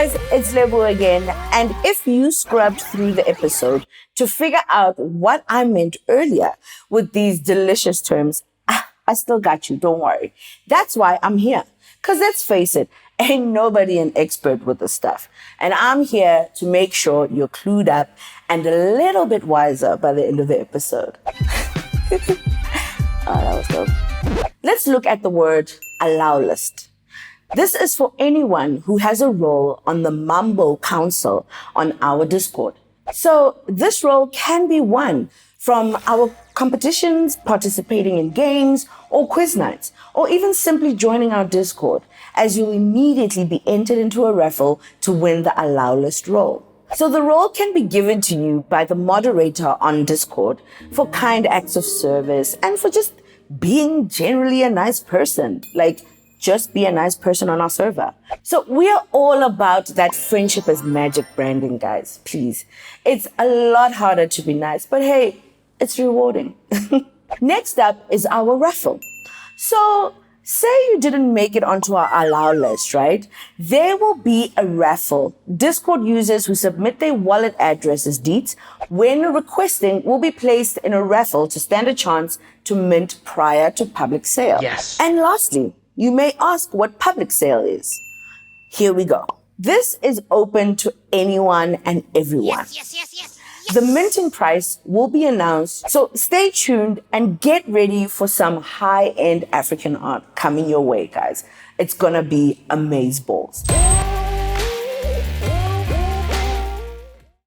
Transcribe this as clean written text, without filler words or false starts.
guys, it's Lebu again, and if you scrubbed through the episode to figure out what I meant earlier with these delicious terms, I still got you, don't worry. That's why I'm here. Because let's face it, ain't nobody an expert with this stuff. And I'm here to make sure you're clued up and a little bit wiser by the end of the episode. Oh, that was dope. Let's look at the word Allowlist. This is for anyone who has a role on the Mambo Council on our Discord. So this role can be won from our competitions, participating in games or quiz nights, or even simply joining our Discord, as you'll immediately be entered into a raffle to win the Allowlist role. So the role can be given to you by the moderator on Discord for kind acts of service and for just being generally a nice person. Like, just be a nice person on our server. So we are all about that friendship as magic branding, guys. Please. It's a lot harder to be nice, but hey, it's rewarding. Next up is our raffle. So say you didn't make it onto our allow list, right? There will be a raffle. Discord users who submit their wallet addresses deets when requesting will be placed in a raffle to stand a chance to mint prior to public sale. Yes. And lastly, you may ask what public sale is. Here we go. This is open to anyone and everyone. Yes. The minting price will be announced, so stay tuned and get ready for some high-end African art coming your way, guys. It's gonna be amazeballs.